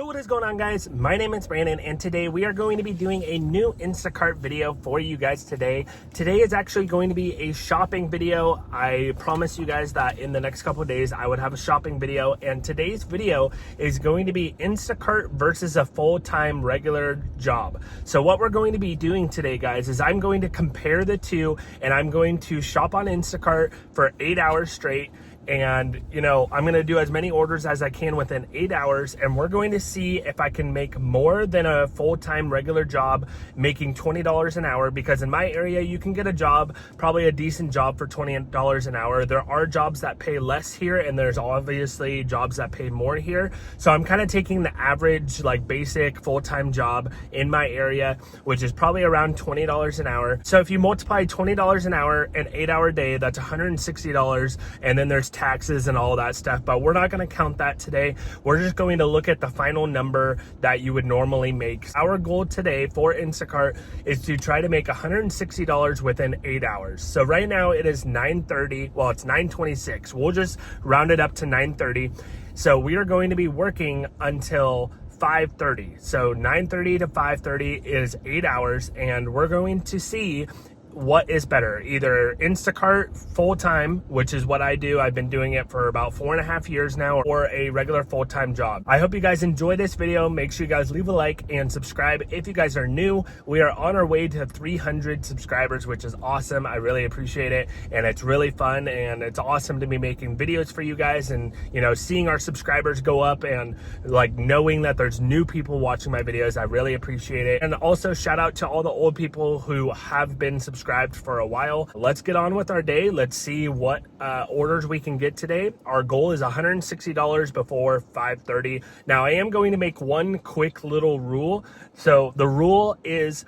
Yo, what is going on, guys? My name is Brandon, and today we are going to be doing a new Instacart video for you guys today. Today is actually going to be a shopping video. I promised you guys that in the next couple of days I would have a shopping video, and today's video is going to be Instacart versus a full-time regular job. So what we're going to be doing today, guys, is I'm going to compare the two, and I'm going to shop on Instacart for 8 hours straight. And I'm going to do as many orders as I can within 8 hours, and we're going to see if I can make more than a full-time regular job making $20 an hour, because in my area you can get a job, probably a decent job, for $20 an hour. There are jobs that pay less here, and there's obviously jobs that pay more here. So I'm kind of taking the average, like, basic full-time job in my area, which is probably around $20 an hour. So if you multiply $20 an hour, an 8-hour day, that's $160, and then there's taxes and all that stuff, but we're not going to count that today. We're just going to look at the final number that you would normally make. Our goal today for Instacart is to try to make $160 within 8 hours. So right now it is 9:30. Well, it's 9:26. We'll just round it up to 9:30. So we are going to be working until 5:30. So 9:30 to 5:30 is 8 hours, and we're going to see what is better, either Instacart full-time, which is what I do. I've been doing it for about 4.5 years now, or a regular full-time job. I hope you guys enjoy this video. Make sure you guys leave a like and subscribe if you guys are new. We are on our way to 300 subscribers, which is awesome. I really appreciate it, and it's really fun, and it's awesome to be making videos for you guys, and seeing our subscribers go up, and like knowing that there's new people watching my videos. I really appreciate it. And also shout out to all the old people who have been subscribed for a while. Let's get on with our day. Let's see what orders we can get today. Our goal is $160 before 5:30. Now I am going to make one quick little rule. So the rule is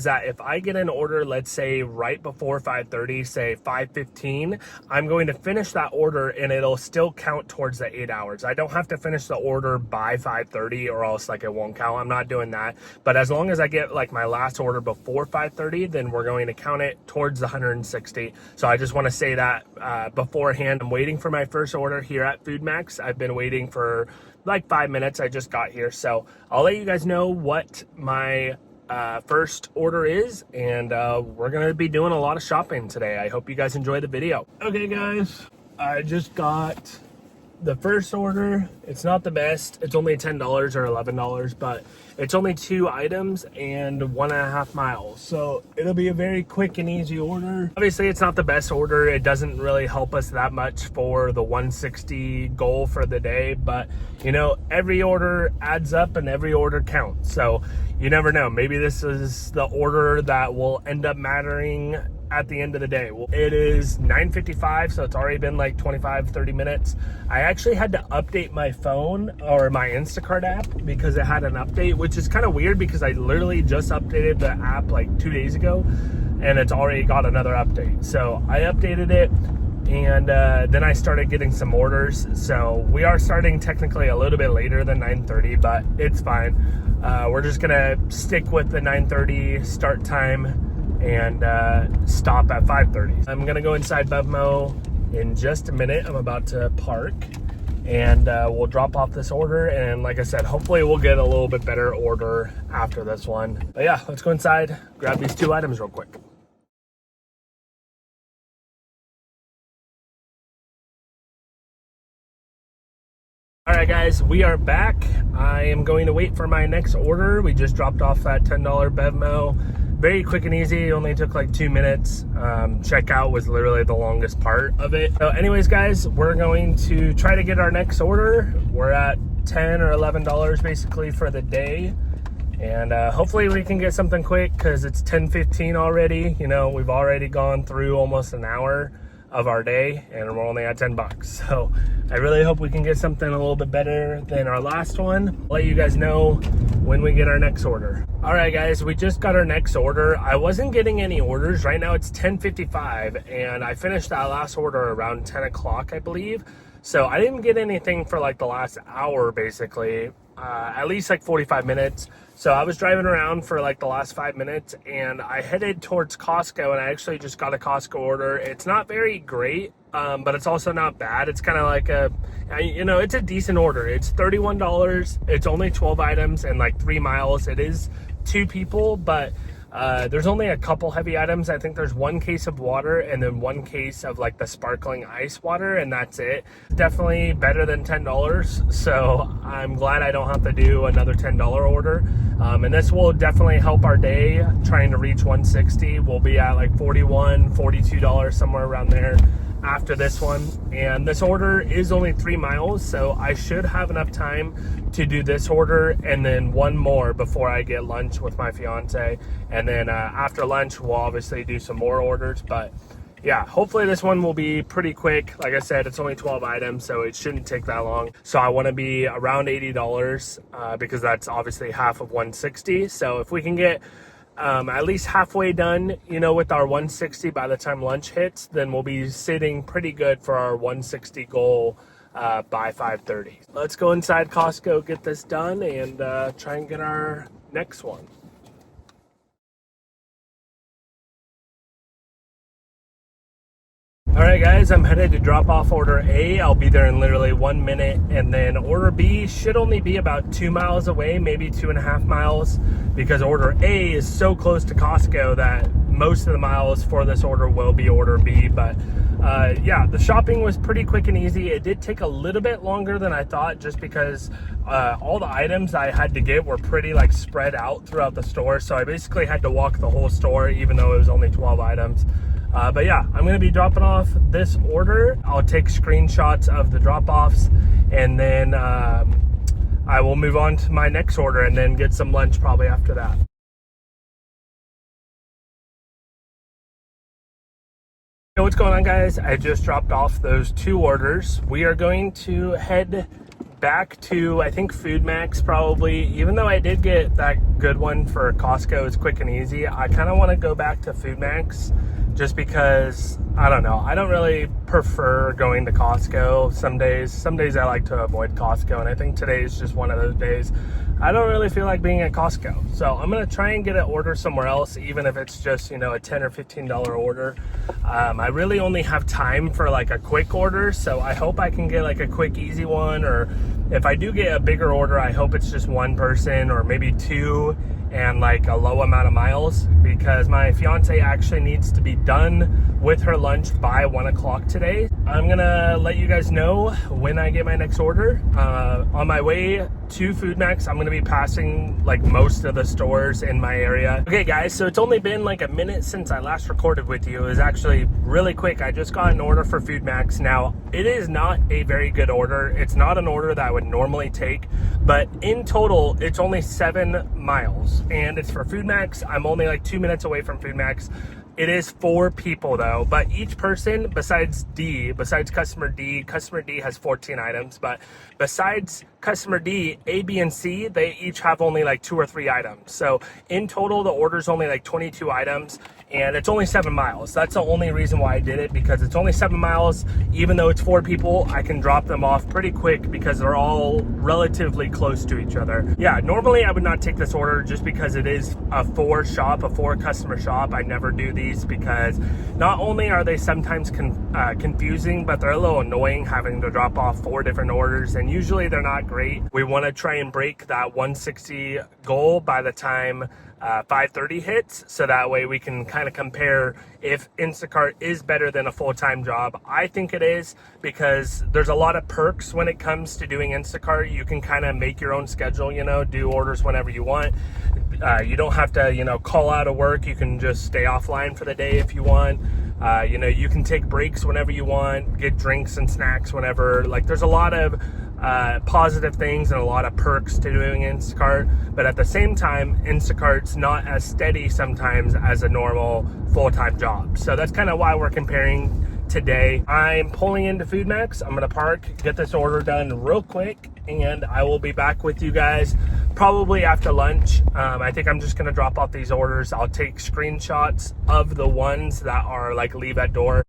that if I get an order, let's say right before 5:30, say 5:15, I'm going to finish that order, and it'll still count towards the 8 hours. I don't have to finish the order by 5:30, or else it won't count. I'm not doing that. But as long as I get my last order before 5:30, then we're going to count it towards the 160. So I just want to say that beforehand. I'm waiting for my first order here at Food Max. I've been waiting for 5 minutes. I just got here. So I'll let you guys know what my first order is, and we're gonna be doing a lot of shopping today. I hope you guys enjoy the video. Okay, guys, I just got the first order. It's not the best. It's only $10 or $11, but it's only 2 items and 1.5 miles. So it'll be a very quick and easy order. Obviously, it's not the best order. It doesn't really help us that much for the 160 goal for the day, but every order adds up and every order counts. So you never know. Maybe this is the order that will end up mattering at the end of the day. Well, it is 9:55, so it's already been 25-30 minutes. I actually had to update my phone, or my Instacart app, because it had an update, which is kind of weird because I literally just updated the app 2 days ago, and it's already got another update. So I updated it, and then I started getting some orders. So we are starting technically a little bit later than 9:30, but it's fine. We're just gonna stick with the 9:30 start time and stop at 5:30. I'm gonna go inside Bevmo in just a minute. I'm about to park, and we'll drop off this order, and like I said, hopefully we'll get a little bit better order after this one. But yeah, let's go inside, grab these 2 items real quick. All right, guys, we are back. I am going to wait for my next order. We just dropped off that $10 Bevmo. Very quick and easy. It only took 2 minutes. Checkout was literally the longest part of it. So anyways, guys, we're going to try to get our next order. We're at $10 or $11 basically for the day. And hopefully we can get something quick, because it's 10:15 already. We've already gone through almost an hour of our day, and we're only at $10. So I really hope we can get something a little bit better than our last one. I'll let you guys know when we get our next order. All right, guys, we just got our next order. I wasn't getting any orders. Right now it's 10:55, and I finished that last order around 10 o'clock, I believe. So I didn't get anything for the last hour, basically, at least 45 minutes. So I was driving around for the last 5 minutes, and I headed towards Costco, and I actually just got a Costco order. It's not very great. but it's also not bad. It's kind of like it's a decent order. It's $31. It's only 12 items and like 3 miles. It is 2 people, but there's only a couple heavy items. I think there's 1 case of water and then 1 case of like the sparkling ice water, and that's it. Definitely better than $10. So I'm glad I don't have to do another $10 order. And this will definitely help our day trying to reach 160. We'll be at like $41, $42, somewhere around there after this one. And this order is only 3 miles, so I should have enough time to do this order and then 1 more before I get lunch with my fiance. And then after lunch, we'll obviously do some more orders. But yeah, hopefully this one will be pretty quick. Like I said, it's only 12 items, so it shouldn't take that long. So I want to be around $80 because that's obviously half of 160. So if we can get at least halfway done, with our 160 by the time lunch hits, then we'll be sitting pretty good for our 160 goal by 5:30. Let's go inside Costco, get this done, and try and get our next one. All right, guys, I'm headed to drop off order A. I'll be there in literally 1 minute. And then order B should only be about 2 miles away, maybe 2.5 miles, because order A is so close to Costco that most of the miles for this order will be order B. But yeah, the shopping was pretty quick and easy. It did take a little bit longer than I thought, just because all the items I had to get were pretty like spread out throughout the store. So I basically had to walk the whole store, even though it was only 12 items. But yeah, I'm going to be dropping off this order. I'll take screenshots of the drop-offs, and then I will move on to my next order and then get some lunch probably after that. Hey, what's going on, guys? I just dropped off those 2 orders. We are going to head back to, I think, Food Max probably. Even though I did get that good one for Costco, it's quick and easy, I kind of want to go back to Food Max just because, I don't know, I don't really prefer going to Costco some days I like to avoid Costco, and I think today is just one of those days I don't really feel like being at Costco. So I'm gonna try and get an order somewhere else, even if it's just, a $10 or $15 order. I really only have time for like a quick order, so I hope I can get like a quick easy one, or if I do get a bigger order, I hope it's just 1 person or maybe 2 and like a low amount of miles, because my fiance actually needs to be done with her lunch by 1 o'clock today. I'm gonna let you guys know when I get my next order. On my way to Food Max, I'm gonna be passing like most of the stores in my area. Okay, guys, so it's only been like a minute since I last recorded with you. It was actually really quick. I just got an order for Food Max. Now, it is not a very good order. It's not an order that I would normally take, but in total, it's only 7 miles, and it's for Food Max. I'm only like 2 minutes away from Food Max. It is 4 people though, but each person besides customer D has 14 items, but besides customer D, A, B, and C, they each have only like 2 or 3 items. So in total, the order's only like 22 items, and it's only 7 miles. That's the only reason why I did it, because it's only 7 miles. Even though it's 4 people, I can drop them off pretty quick because they're all relatively close to each other. Yeah, normally I would not take this order just because it is a 4 customer shop. I never do these because not only are they sometimes confusing, but they're a little annoying having to drop off 4 different orders, and usually they're not great. We want to try and break that 160 goal by the time 5:30 hits, so that way we can kind of compare if Instacart is better than a full-time job. I think it is, because there's a lot of perks when it comes to doing Instacart. You can kind of make your own schedule, do orders whenever you want. You don't have to, call out of work. You can just stay offline for the day if you want. You can take breaks whenever you want, get drinks and snacks whenever. Like, there's a lot of positive things and a lot of perks to doing Instacart, but at the same time, Instacart's not as steady sometimes as a normal full-time job. So that's kind of why we're comparing today. I'm pulling into Food Max. I'm gonna park, get this order done real quick, and I will be back with you guys probably after lunch. I think I'm just gonna drop off these orders. I'll take screenshots of the ones that are like leave at door.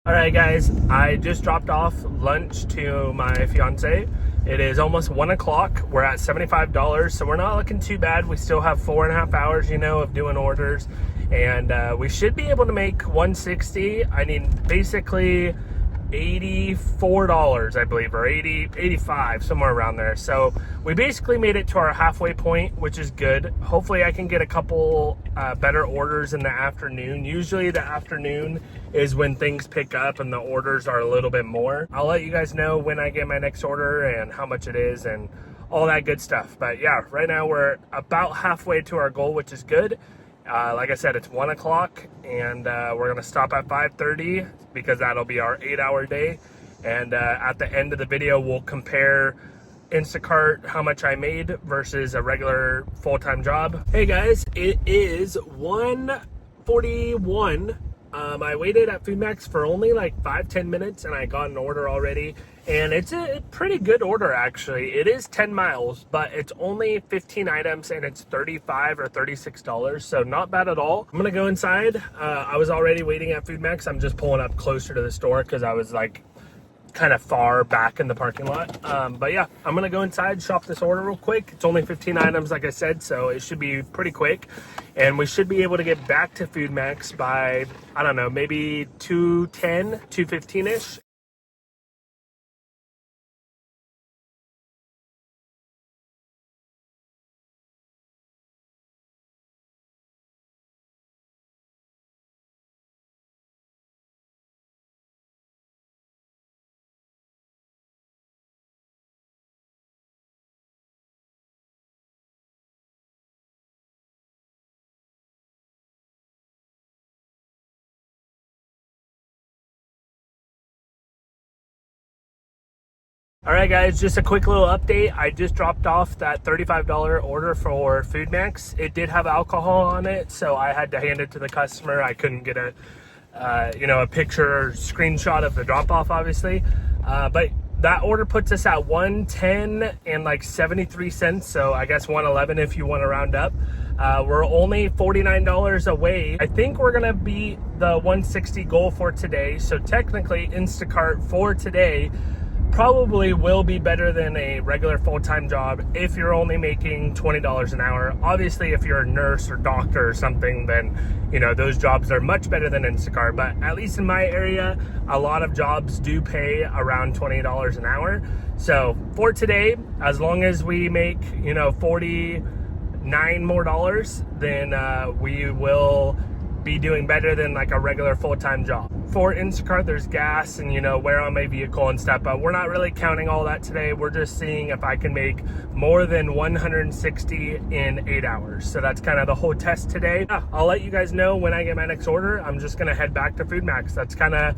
All right, guys, I just dropped off lunch to my fiance. It is almost 1 o'clock. We're at $75, so we're not looking too bad. We still have 4.5 hours, of doing orders, and we should be able to make 160. I mean, basically $84, I believe, or 85, somewhere around there. So we basically made it to our halfway point, which is good. Hopefully I can get a couple better orders in the afternoon. Usually the afternoon is when things pick up and the orders are a little bit more. I'll let you guys know when I get my next order and how much it is and all that good stuff. But yeah, right now we're about halfway to our goal, which is good. Like I said, it's 1 o'clock, and we're going to stop at 5:30 because that'll be our 8-hour day. And at the end of the video, we'll compare Instacart, how much I made versus a regular full-time job. Hey guys, it is 1:41. I waited at FoodMax for only like 5-10 minutes and I got an order already, and it's a pretty good order actually. It is 10 miles, but it's only 15 items and it's $35 or $36, so not bad at all. I'm gonna go inside. I was already waiting at FoodMax. I'm just pulling up closer to the store because I was like kind of far back in the parking lot. But yeah, I'm gonna go inside, shop this order real quick. It's only 15 items, like I said, so it should be pretty quick. And we should be able to get back to FoodMax by, I don't know, maybe 2:10, 2:15-ish. All right, guys, just a quick little update. I just dropped off that $35 order for FoodMax. It did have alcohol on it, so I had to hand it to the customer. I couldn't get a picture or screenshot of the drop off, obviously. But that order puts us at 110 and like 73 cents. So I guess 111 if you want to round up. We're only $49 away. I think we're gonna beat the 160 goal for today. So technically Instacart for today probably will be better than a regular full-time job if you're only making $20 an hour. Obviously, if you're a nurse or doctor or something, then those jobs are much better than Instacart. But at least in my area, a lot of jobs do pay around $20 an hour. So for today, as long as we make 49 more dollars, then we will be doing better than like a regular full-time job. For Instacart, there's gas and wear on my vehicle and stuff, but we're not really counting all that today. We're just seeing if I can make more than 160 in 8 hours. So that's kind of the whole test today. I'll let you guys know when I get my next order. I'm just gonna head back to FoodMax. That's kind of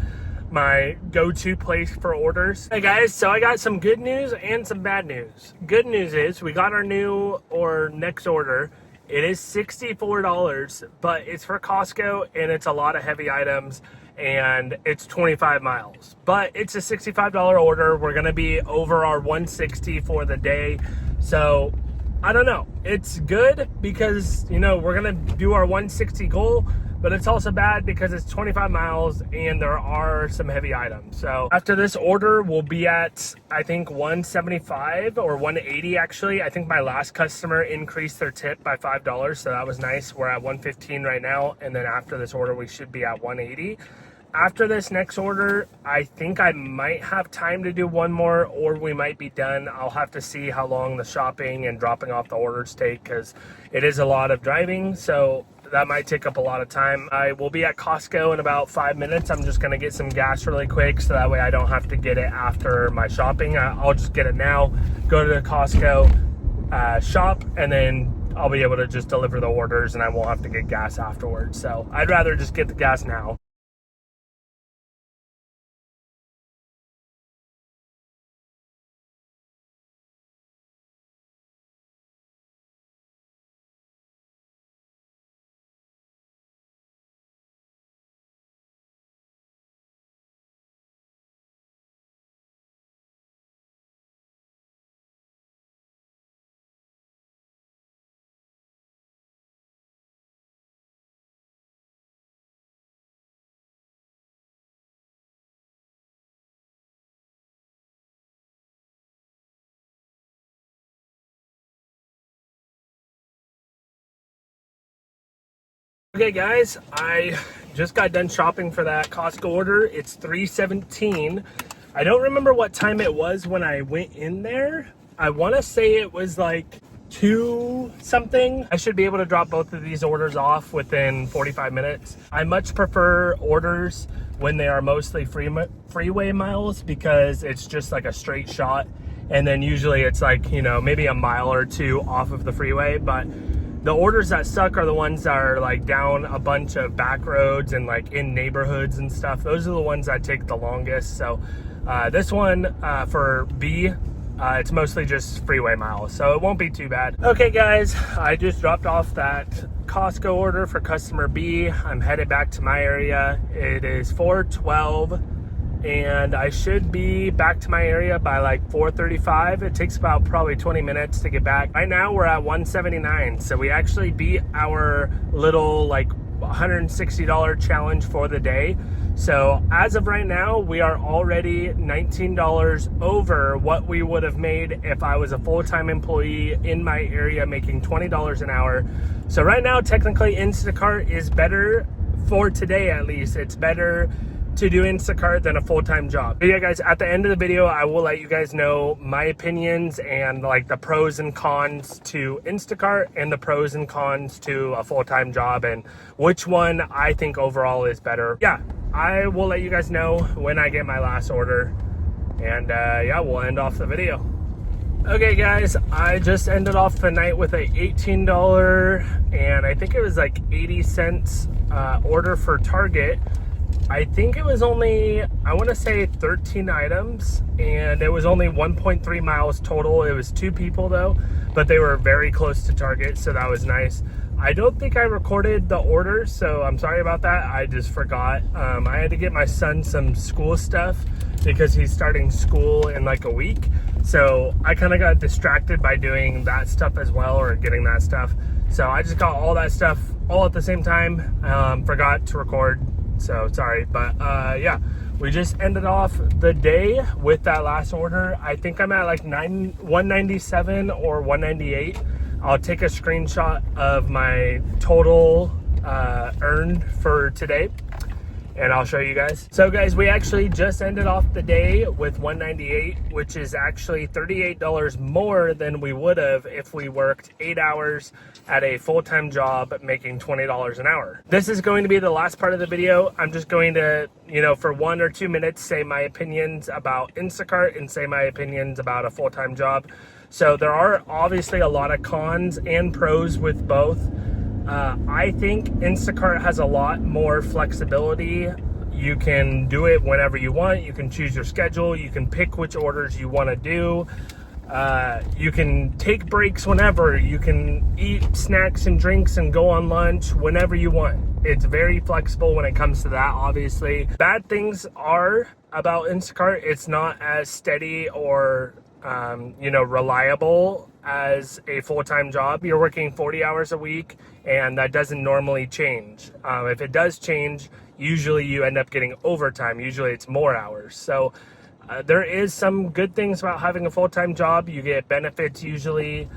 my go-to place for orders. Hey guys, so I got some good news and some bad news. Good news is we got our new or next order. It is $64, but it's for Costco and it's a lot of heavy items and it's 25 miles. But it's a $65 order. We're gonna be over our 160 for the day. So I don't know. It's good because, we're gonna do our 160 goal, but it's also bad because it's 25 miles and there are some heavy items. So after this order, we'll be at, I think, 175 or 180 actually. I think my last customer increased their tip by $5, so that was nice. We're at 115 right now, and then after this order, we should be at 180. After this next order, I think I might have time to do one more, or we might be done. I'll have to see how long the shopping and dropping off the orders take because it is a lot of driving, so that might take up a lot of time. I will be at Costco in about 5 minutes. I'm just gonna get some gas really quick so that way I don't have to get it after my shopping. I'll just get it now, go to the Costco, shop, and then I'll be able to just deliver the orders and I won't have to get gas afterwards. So I'd rather just get the gas now. Okay guys, I just got done shopping for that Costco order. It's 3:17. I don't remember what time it was when I went in there. I want to say it was like 2 something. I should be able to drop both of these orders off within 45 minutes. I much prefer orders when they are mostly freeway miles because it's just like a straight shot. And then usually it's like, you know, maybe a mile or two off of the freeway. But the orders that suck are the ones that are like down a bunch of back roads and like in neighborhoods and stuff. Those are the ones that take the longest. So this one for B, it's mostly just freeway miles, so it won't be too bad. Okay guys, I just dropped off that Costco order for customer B. I'm headed back to my area. It is 4:12 and I should be back to my area by like 4:35. It takes about probably 20 minutes to get back. Right now we're at 179, so we actually beat our little like $160 challenge for the day. So as of right now, we are already $19 over what we would have made if I was a full-time employee in my area making $20 an hour. So right now, technically Instacart is better for today, at least. It's better to do Instacart than a full-time job. But yeah guys, at the end of the video, I will let you guys know my opinions and like the pros and cons to Instacart and the pros and cons to a full-time job and which one I think overall is better. Yeah, I will let you guys know when I get my last order. And yeah, we'll end off the video. Okay guys, I just ended off the night with a $18 and I think it was like 80 cents order for Target. I think it was only, I want to say 13 items and it was only 1.3 miles total. It was 2 people though, but they were very close to Target, so that was nice. I don't think I recorded the order, so I'm sorry about that. I just forgot. I had to get my son some school stuff because he's starting school in like a week. So I kind of got distracted by doing that stuff as well, or getting that stuff. So I just got all that stuff all at the same time. Forgot to record. So sorry, but yeah, we just ended off the day with that last order. I think I'm at like 197 or 198. I'll take a screenshot of my total earned for today and I'll show you guys. So guys, we actually just ended off the day with 198, which is actually $38 more than we would have if we worked 8 hours at a full-time job making $20 an hour. This is going to be the last part of the video. I'm just going to, you know, for 1 or 2 minutes, say my opinions about Instacart and say my opinions about a full-time job. So there are obviously a lot of cons and pros with both. I think Instacart has a lot more flexibility. You can do it whenever you want. You can choose your schedule. You can pick which orders you want to do. You can take breaks whenever. You can eat snacks and drinks and go on lunch whenever you want. It's very flexible when it comes to that, obviously. Bad things are about Instacart. It's not as steady or you know, reliable as a full-time job. You're working 40 hours a week and that doesn't normally change. If it does change, usually you end up getting overtime. Usually it's more hours. So there is some good things about having a full-time job. You get benefits usually.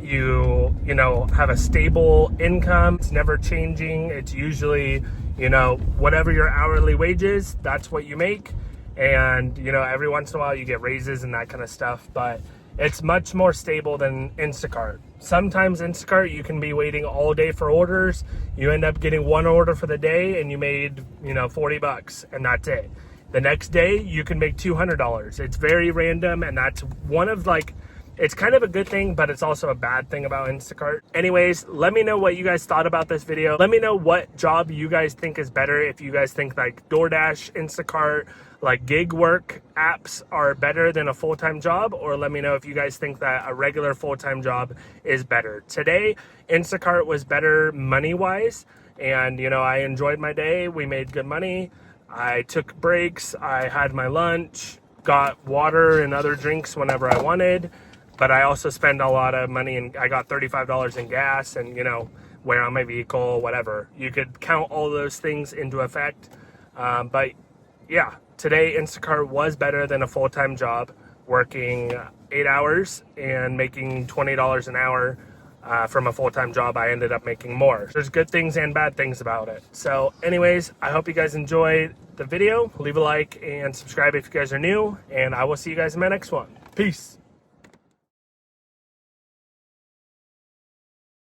You know, have a stable income. It's never changing. It's usually, you know, whatever your hourly wage is, that's what you make. And, you know, every once in a while you get raises and that kind of stuff, but it's much more stable than Instacart. Sometimes Instacart, you can be waiting all day for orders. You end up getting 1 order for the day and you made, you know, 40 bucks and that's it. The next day you can make $200. It's very random, and that's one of like, it's kind of a good thing, but it's also a bad thing about Instacart. Anyways, let me know what you guys thought about this video. Let me know what job you guys think is better. If you guys think like DoorDash, Instacart, like gig work apps are better than a full-time job, or let me know if you guys think that a regular full-time job is better. Today, Instacart was better money-wise, and you know, I enjoyed my day. We made good money. I took breaks. I had my lunch, got water and other drinks whenever I wanted. But I also spend a lot of money, and I got $35 in gas and, you know, wear on my vehicle, whatever. You could count all those things into effect. But yeah, today Instacart was better than a full-time job, working 8 hours and making $20 an hour. from a full-time job, I ended up making more. There's good things and bad things about it. So anyways, I hope you guys enjoyed the video. Leave a like and subscribe if you guys are new, and I will see you guys in my next one. Peace.